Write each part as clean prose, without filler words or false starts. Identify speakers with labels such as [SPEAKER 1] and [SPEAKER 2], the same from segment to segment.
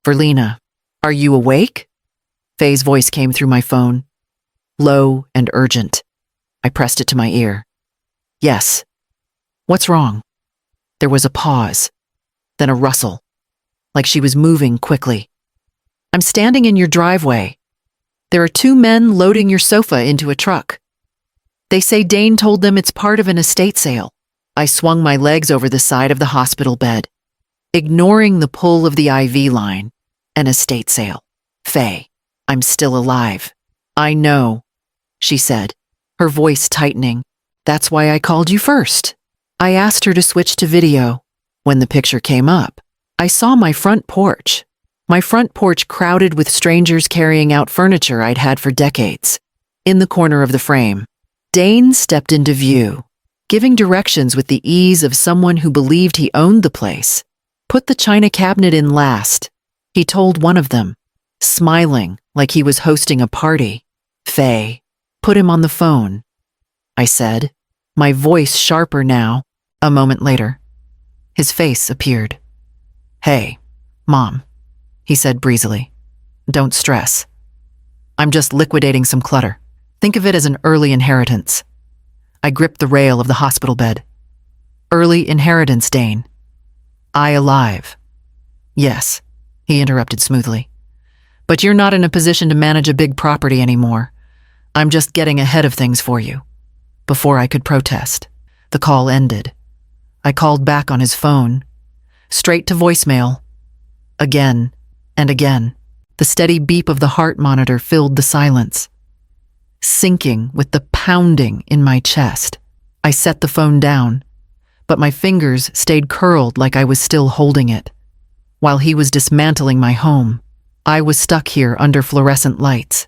[SPEAKER 1] Verlina, are you awake? Faye's voice came through my phone, low and urgent. I pressed it to my ear. Yes. What's wrong? There was a pause, then a rustle, like she was moving quickly. I'm standing in your driveway. There are 2 men loading your sofa into a truck. They say Dane told them it's part of an estate sale. I swung my legs over the side of the hospital bed, ignoring the pull of the IV line. An estate sale. Faye, I'm still alive. I know, she said, her voice tightening. That's why I called you first. I asked her to switch to video. When the picture came up, I saw my front porch. My front porch crowded with strangers carrying out furniture I'd had for decades. In the corner of the frame, Dane stepped into view, giving directions with the ease of someone who believed he owned the place. Put the china cabinet in last, he told one of them, smiling like he was hosting a party. Faye, put him on the phone, I said, my voice sharper now. A moment later, his face appeared. Hey, Mom, he said breezily. Don't stress. I'm just liquidating some clutter. Think of it as an early inheritance. I gripped the rail of the hospital bed. Early inheritance, Dane. I alive. Yes, he interrupted smoothly. But you're not in a position to manage a big property anymore. I'm just getting ahead of things for you. Before I could protest, the call ended. I called back on his phone, straight to voicemail. Again and again, the steady beep of the heart monitor filled the silence, syncing with the pounding in my chest. I set the phone down, but my fingers stayed curled like I was still holding it. While he was dismantling my home, I was stuck here under fluorescent lights,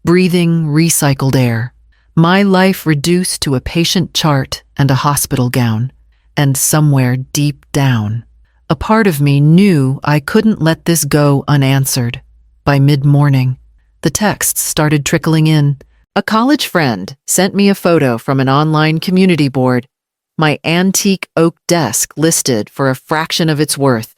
[SPEAKER 1] breathing recycled air, my life reduced to a patient chart and a hospital gown. And somewhere deep down, a part of me knew I couldn't let this go unanswered. By mid-morning, the texts started trickling in. A college friend sent me a photo from an online community board. My antique oak desk listed for a fraction of its worth.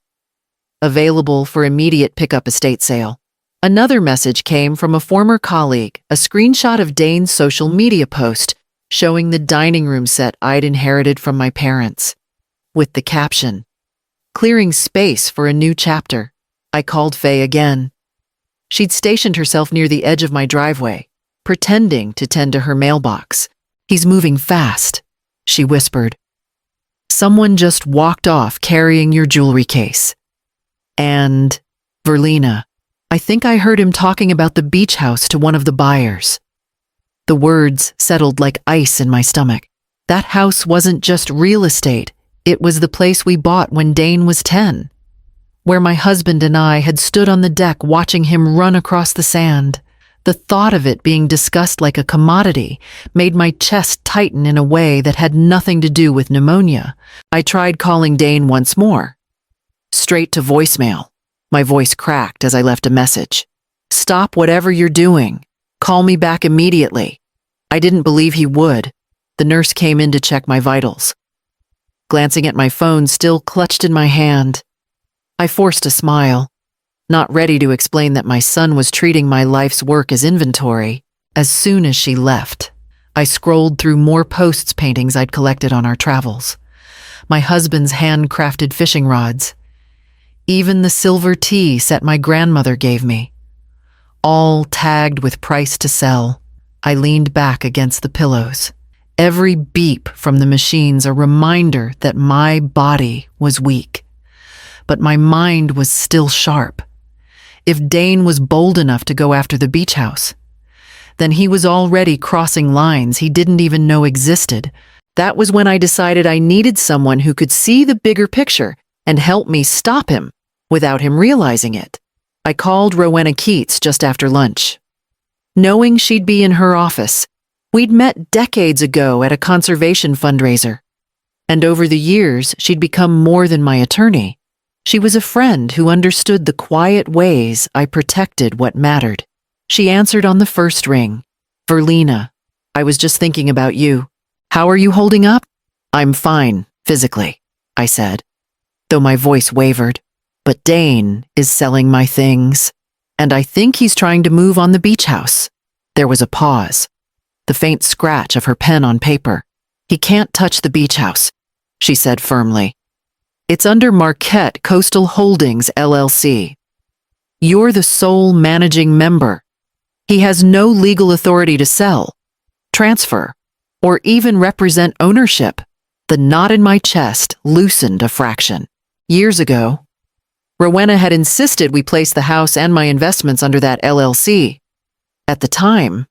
[SPEAKER 1] Available for immediate pickup estate sale. Another message came from a former colleague, a screenshot of Dane's social media post showing the dining room set I'd inherited from my parents. With the caption, clearing space for a new chapter. I called Faye again. She'd stationed herself near the edge of my driveway, pretending to tend to her mailbox. He's moving fast, she whispered. Someone just walked off carrying your jewelry case. And, Verlina, I think I heard him talking about the beach house to one of the buyers. The words settled like ice in my stomach. That house wasn't just real estate, it was the place we bought when Dane was 10, where my husband and I had stood on the deck watching him run across the sand. The thought of it being discussed like a commodity made my chest tighten in a way that had nothing to do with pneumonia. I tried calling Dane once more. Straight to voicemail. My voice cracked as I left a message. Stop whatever you're doing. Call me back immediately. I didn't believe he would. The nurse came in to check my vitals. Glancing at my phone still clutched in my hand, I forced a smile, not ready to explain that my son was treating my life's work as inventory. As soon as she left, I scrolled through more posts paintings I'd collected on our travels. My husband's handcrafted fishing rods. Even the silver tea set my grandmother gave me. All tagged with price to sell. I leaned back against the pillows. Every beep from the machines a reminder that my body was weak. But my mind was still sharp. If Dane was bold enough to go after the beach house, then he was already crossing lines he didn't even know existed. That was when I decided I needed someone who could see the bigger picture and help me stop him without him realizing it. I called Rowena Keats just after lunch. Knowing she'd be in her office, we'd met decades ago at a conservation fundraiser. And over the years, she'd become more than my attorney. She was a friend who understood the quiet ways I protected what mattered. She answered on the first ring. Verlina, I was just thinking about you. How are you holding up? I'm fine, physically, I said, though my voice wavered. But Dane is selling my things, and I think he's trying to move on the beach house. There was a pause, the faint scratch of her pen on paper. He can't touch the beach house, she said firmly. It's under Marquette Coastal Holdings, LLC. You're the sole managing member. He has no legal authority to sell, transfer, or even represent ownership. The knot in my chest loosened a fraction. Years ago, Rowena had insisted we place the house and my investments under that LLC. At the time,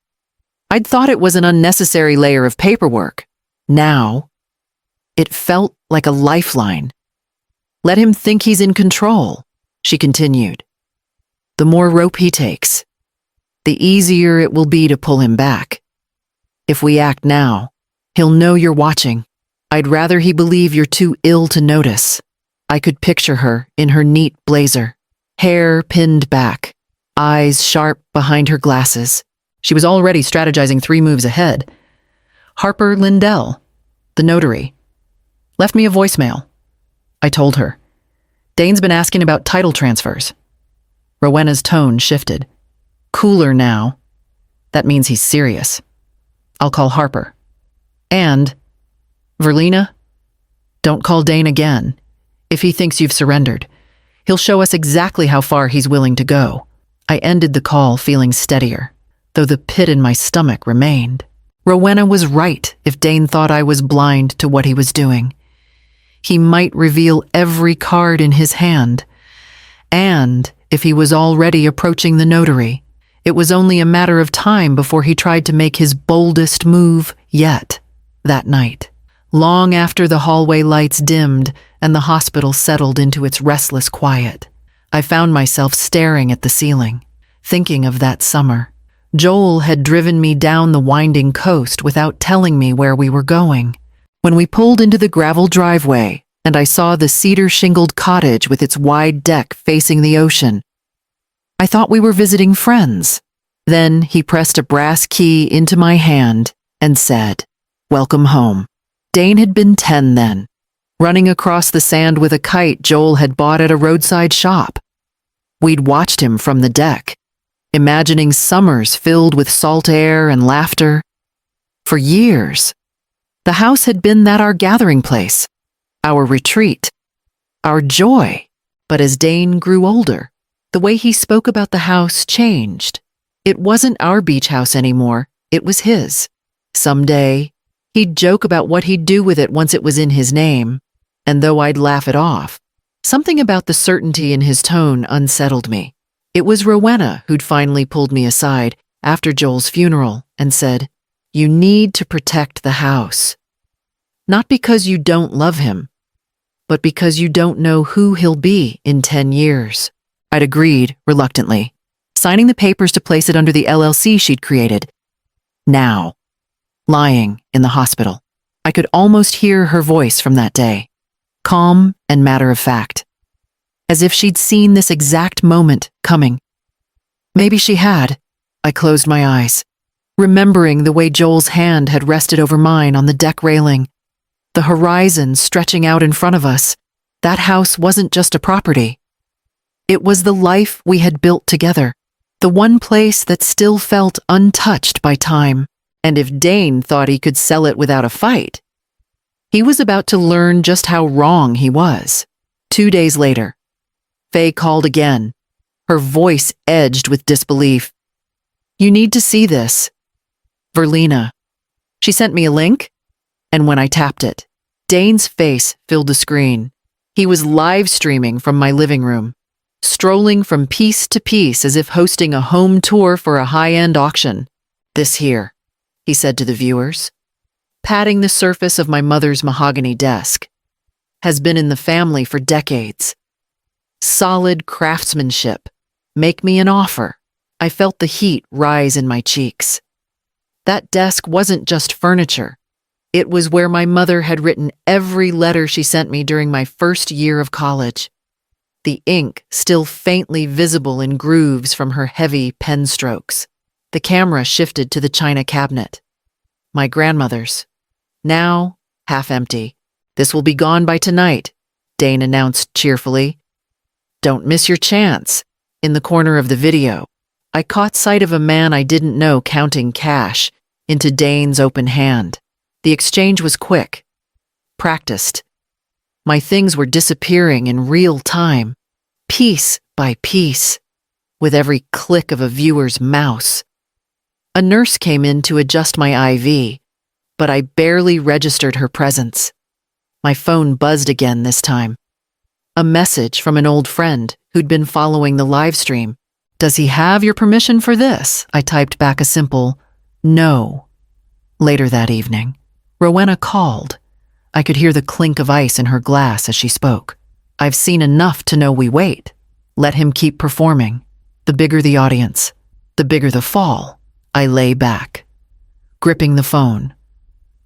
[SPEAKER 1] I'd thought it was an unnecessary layer of paperwork. Now, it felt like a lifeline. Let him think he's in control, she continued. The more rope he takes, the easier it will be to pull him back. If we act now, he'll know you're watching. I'd rather he believe you're too ill to notice. I could picture her in her neat blazer, hair pinned back, eyes sharp behind her glasses. She was already strategizing 3 moves ahead. Harper Lindell, the notary, left me a voicemail. I told her. Dane's been asking about title transfers. Rowena's tone shifted. Cooler now. That means he's serious. I'll call Harper. And, Verlina, don't call Dane again. If he thinks you've surrendered, he'll show us exactly how far he's willing to go. I ended the call feeling steadier, though the pit in my stomach remained. Rowena was right if Dane thought I was blind to what he was doing. He might reveal every card in his hand. And if he was already approaching the notary, it was only a matter of time before he tried to make his boldest move yet that night. Long after the hallway lights dimmed and the hospital settled into its restless quiet, I found myself staring at the ceiling, thinking of that summer. Joel had driven me down the winding coast without telling me where we were going. When we pulled into the gravel driveway and I saw the cedar-shingled cottage with its wide deck facing the ocean, I thought we were visiting friends. Then he pressed a brass key into my hand and said, "Welcome home." Dane had been 10 then, running across the sand with a kite Joel had bought at a roadside shop. We'd watched him from the deck, imagining summers filled with salt air and laughter. For years, the house had been our gathering place, our retreat, our joy. But as Dane grew older, the way he spoke about the house changed. It wasn't our beach house anymore, it was his. Someday, he'd joke about what he'd do with it once it was in his name, and though I'd laugh it off, something about the certainty in his tone unsettled me. It was Rowena who'd finally pulled me aside after Joel's funeral and said, "You need to protect the house. Not because you don't love him, but because you don't know who he'll be in 10 years. I'd agreed, reluctantly, signing the papers to place it under the LLC she'd created. Now, lying in the hospital, I could almost hear her voice from that day, calm and matter-of-fact, as if she'd seen this exact moment coming. Maybe she had. I closed my eyes, remembering the way Joel's hand had rested over mine on the deck railing, the horizon stretching out in front of us. That house wasn't just a property. It was the life we had built together, the one place that still felt untouched by time. And if Dane thought he could sell it without a fight, he was about to learn just how wrong he was. 2 days later, Faye called again, her voice edged with disbelief. "You need to see this. Verlina." She sent me a link, and when I tapped it, Dane's face filled the screen. He was live streaming from my living room, strolling from piece to piece as if hosting a home tour for a high-end auction. "This here," he said to the viewers, patting the surface of my mother's mahogany desk, "has been in the family for decades. Solid craftsmanship. Make me an offer." I felt the heat rise in my cheeks. That desk wasn't just furniture. It was where my mother had written every letter she sent me during my first year of college, the ink still faintly visible in grooves from her heavy pen strokes. The camera shifted to the china cabinet. My grandmother's. Now, half empty. "This will be gone by tonight," Dane announced cheerfully. Don't miss your chance. In the corner of the video, I caught sight of a man I didn't know counting cash into Dane's open hand. The exchange was quick, practiced. My things were disappearing in real time, piece by piece, with every click of a viewer's mouse. A nurse came in to adjust my IV, but I barely registered her presence. My phone buzzed again this time. A message from an old friend who'd been following the live stream. "Does he have your permission for this?" I typed back a simple, "No." Later that evening, Rowena called. I could hear the clink of ice in her glass as she spoke. "I've seen enough to know we wait. Let him keep performing. The bigger the audience, the bigger the fall." I lay back, gripping the phone,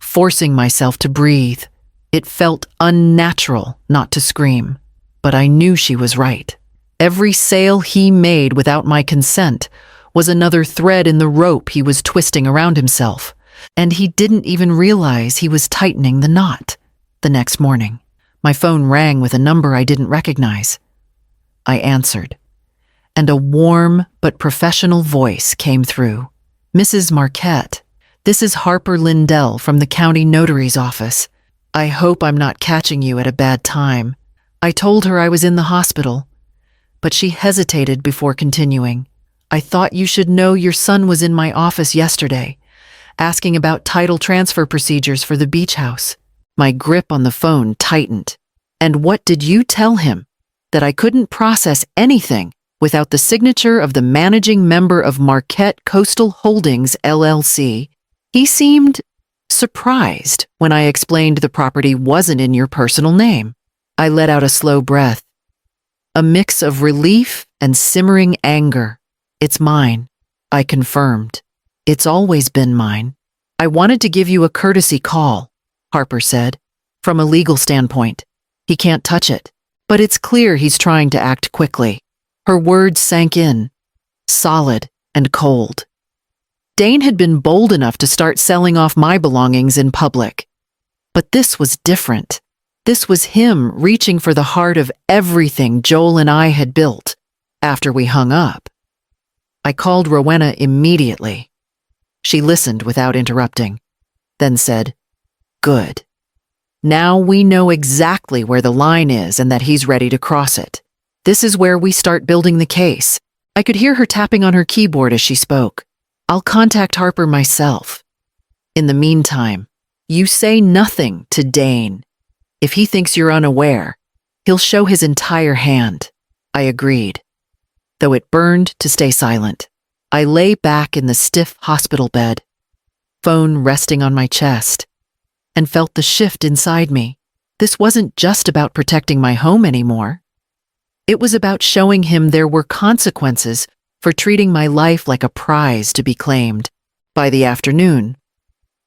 [SPEAKER 1] forcing myself to breathe. It felt unnatural not to scream, but I knew she was right. Every sale he made without my consent was another thread in the rope he was twisting around himself, and he didn't even realize he was tightening the knot. The next morning, my phone rang with a number I didn't recognize. I answered, and a warm but professional voice came through. "Mrs. Marquette, this is Harper Lindell from the county notary's office. I hope I'm not catching you at a bad time." I told her I was in the hospital, but she hesitated before continuing. "I thought you should know your son was in my office yesterday, asking about title transfer procedures for the beach house." My grip on the phone tightened. "And what did you tell him? That I couldn't process anything without the signature of the managing member of Marquette Coastal Holdings, LLC. He seemed surprised when I explained the property wasn't in your personal name." I let out a slow breath, a mix of relief and simmering anger. "It's mine," I confirmed. "It's always been mine." "I wanted to give you a courtesy call," Harper said. "From a legal standpoint, he can't touch it, but it's clear he's trying to act quickly." Her words sank in, solid and cold. Dane had been bold enough to start selling off my belongings in public. But this was different. This was him reaching for the heart of everything Joel and I had built after we hung up. I called Rowena immediately. She listened without interrupting, then said, "Good. Now we know exactly where the line is and that he's ready to cross it. This is where we start building the case." I could hear her tapping on her keyboard as she spoke. "I'll contact Harper myself. In the meantime, you say nothing to Dane. If he thinks you're unaware, he'll show his entire hand." I agreed, though it burned to stay silent. I lay back in the stiff hospital bed, phone resting on my chest, and felt the shift inside me. This wasn't just about protecting my home anymore. It was about showing him there were consequences for treating my life like a prize to be claimed. By the afternoon,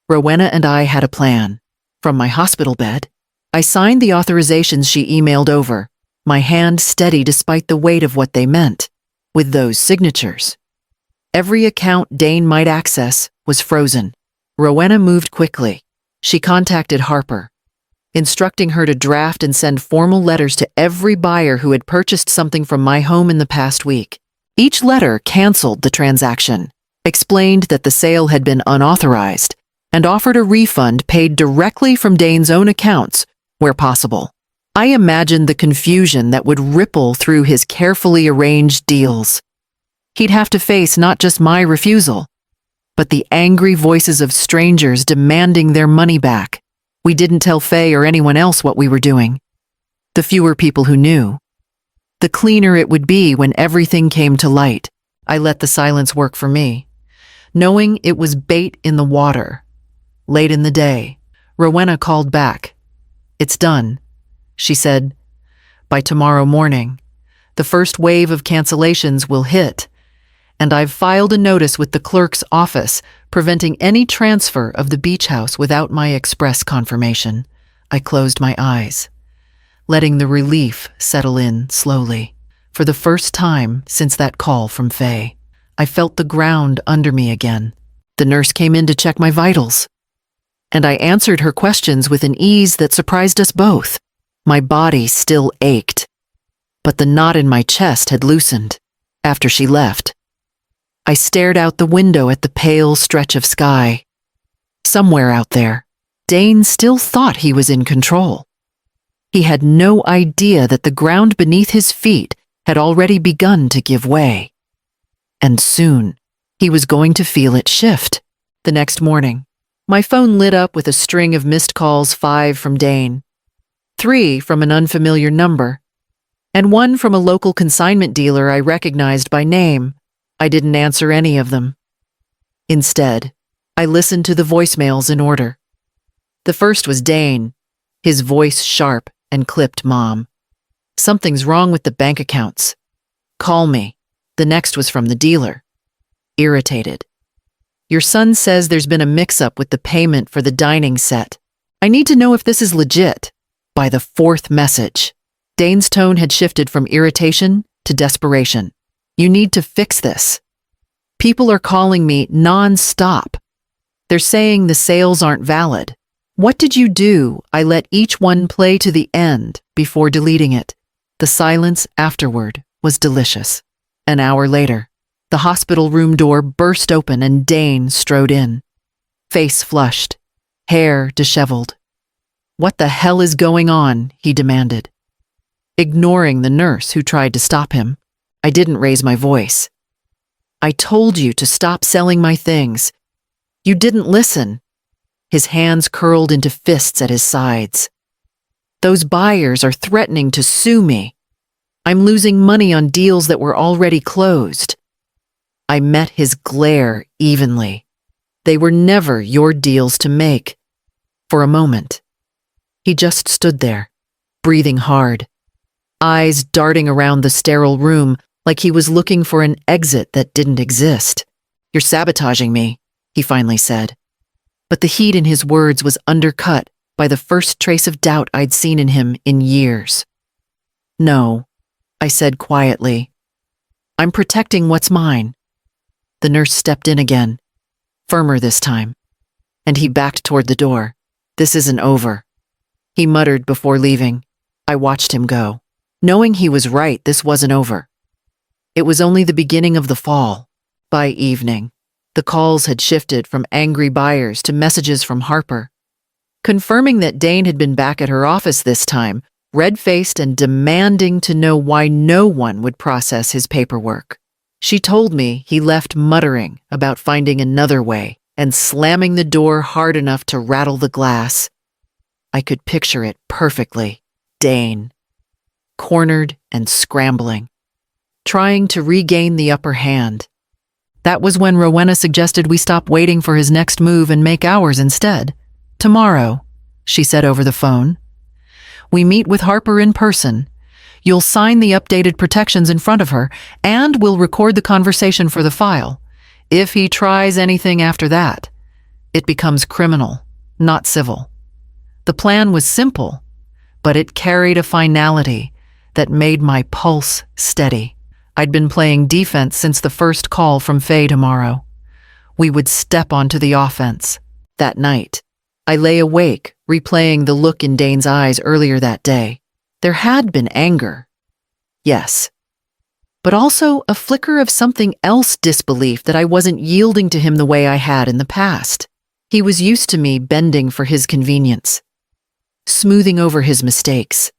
[SPEAKER 1] Rowena and I had a plan. From my hospital bed, I signed the authorizations she emailed over, my hand steady despite the weight of what they meant. With those signatures, every account Dane might access was frozen. Rowena moved quickly. She contacted Harper, instructing her to draft and send formal letters to every buyer who had purchased something from my home in the past week. Each letter canceled the transaction, explained that the sale had been unauthorized, and offered a refund paid directly from Dane's own accounts where possible. I imagined the confusion that would ripple through his carefully arranged deals. He'd have to face not just my refusal, but the angry voices of strangers demanding their money back. We didn't tell Faye or anyone else what we were doing. The fewer people who knew, the cleaner it would be when everything came to light. I let the silence work for me, knowing it was bait in the water. Late in the day, Rowena called back. "It's done," she said. "By tomorrow morning, the first wave of cancellations will hit, and I've filed a notice with the clerk's office preventing any transfer of the beach house without my express confirmation." I closed my eyes, letting the relief settle in slowly. For the first time since that call from Faye, I felt the ground under me again. The nurse came in to check my vitals, and I answered her questions with an ease that surprised us both. My body still ached, but the knot in my chest had loosened after she left. I stared out the window at the pale stretch of sky. Somewhere out there, Dane still thought he was in control. He had no idea that the ground beneath his feet had already begun to give way. And soon, he was going to feel it shift. The next morning, my phone lit up with a string of missed calls, 5 from Dane, 3 from an unfamiliar number, and 1 from a local consignment dealer I recognized by name. I didn't answer any of them. Instead, I listened to the voicemails in order. The first was Dane, his voice sharp and clipped. "Mom, something's wrong with the bank accounts. Call me." The next was from the dealer, irritated. "Your son says there's been a mix-up with the payment for the dining set. I need to know if this is legit." By the fourth message, Dane's tone had shifted from irritation to desperation. "You need to fix this. People are calling me non-stop. They're saying the sales aren't valid. What did you do?" I let each one play to the end before deleting it. The silence afterward was delicious. An hour later, the hospital room door burst open and Dane strode in. Face flushed, hair disheveled. "What the hell is going on?" he demanded. Ignoring the nurse who tried to stop him, I didn't raise my voice. "I told you to stop selling my things. You didn't listen." His hands curled into fists at his sides. "Those buyers are threatening to sue me. I'm losing money on deals that were already closed." I met his glare evenly. "They were never your deals to make." For a moment, he just stood there, breathing hard, eyes darting around the sterile room like he was looking for an exit that didn't exist. "You're sabotaging me," he finally said. But the heat in his words was undercut by the first trace of doubt I'd seen in him in years. "No," I said quietly. "I'm protecting what's mine." The nurse stepped in again, firmer this time, and he backed toward the door. "This isn't over," he muttered before leaving. I watched him go, knowing he was right. This wasn't over. It was only the beginning of the fall. By evening, the calls had shifted from angry buyers to messages from Harper, confirming that Dane had been back at her office this time, red-faced and demanding to know why no one would process his paperwork. She told me he left muttering about finding another way and slamming the door hard enough to rattle the glass. I could picture it perfectly. Dane, cornered and scrambling, trying to regain the upper hand. That was when Rowena suggested we stop waiting for his next move and make ours instead. "Tomorrow," she said over the phone, "we meet with Harper in person. You'll sign the updated protections in front of her, and we'll record the conversation for the file. If he tries anything after that, it becomes criminal, not civil." The plan was simple, but it carried a finality that made my pulse steady. I'd been playing defense since the first call from Faye tomorrow. We would step onto the offense. That night, I lay awake, replaying the look in Dane's eyes earlier that day. There had been anger, yes, but also a flicker of something else, disbelief that I wasn't yielding to him the way I had in the past. He was used to me bending for his convenience, smoothing over his mistakes,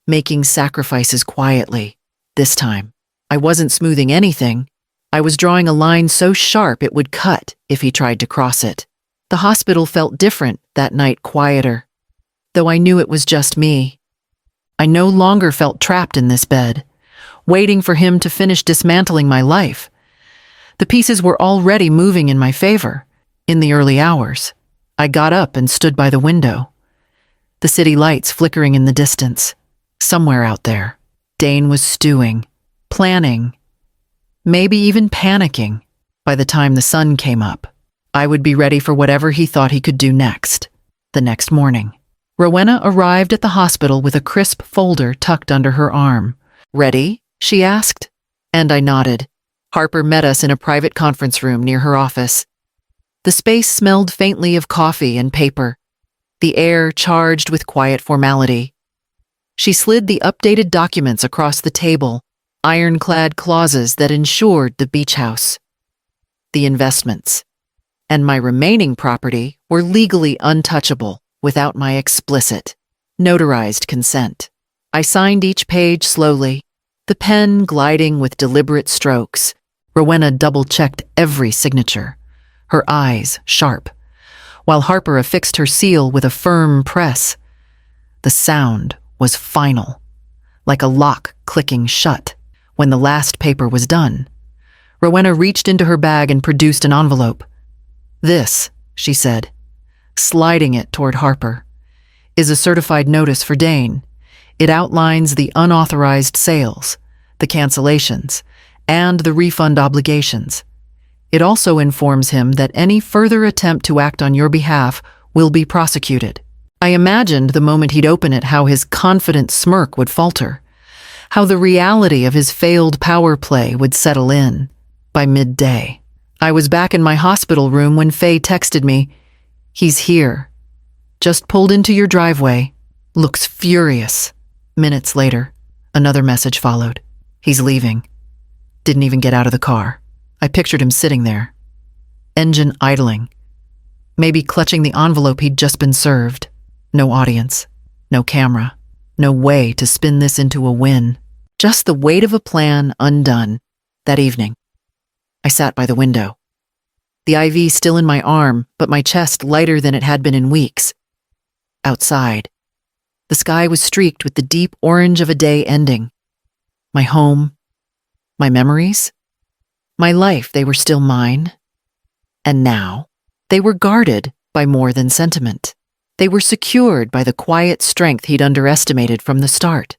[SPEAKER 1] making sacrifices quietly. This time, I wasn't smoothing anything. I was drawing a line so sharp it would cut if he tried to cross it. The hospital felt different that night, quieter, though I knew it was just me. I no longer felt trapped in this bed, waiting for him to finish dismantling my life. The pieces were already moving in my favor. In the early hours, I got up and stood by the window, the city lights flickering in the distance. Somewhere out there, Dane was stewing, planning, maybe even panicking. By the time the sun came up, I would be ready for whatever he thought he could do next. The next morning, Rowena arrived at the hospital with a crisp folder tucked under her arm. "Ready?" she asked, and I nodded. Harper met us in a private conference room near her office. The space smelled faintly of coffee and paper, the air charged with quiet formality. She slid the updated documents across the table, ironclad clauses that ensured the beach house, the investments, and my remaining property were legally untouchable without my explicit, notarized consent. I signed each page slowly, the pen gliding with deliberate strokes. Rowena double-checked every signature, her eyes sharp, while Harper affixed her seal with a firm press. The sound was final, like a lock clicking shut. When the last paper was done, Rowena reached into her bag and produced an envelope. "This," she said, sliding it toward Harper, "is a certified notice for Dane. It outlines the unauthorized sales, the cancellations, and the refund obligations. It also informs him that any further attempt to act on your behalf will be prosecuted." I imagined the moment he'd open it how his confident smirk would falter, how the reality of his failed power play would settle in. By midday, I was back in my hospital room when Faye texted me, "He's here. Just pulled into your driveway. Looks furious." Minutes later, another message followed. "He's leaving. Didn't even get out of the car." I pictured him sitting there, engine idling, maybe clutching the envelope he'd just been served. No audience, no camera, no way to spin this into a win. Just the weight of a plan undone. That evening, I sat by the window, the IV still in my arm, but my chest lighter than it had been in weeks. Outside, the sky was streaked with the deep orange of a day ending. My home, my memories, my life, they were still mine. And now, they were guarded by more than sentiment. They were secured by the quiet strength he'd underestimated from the start.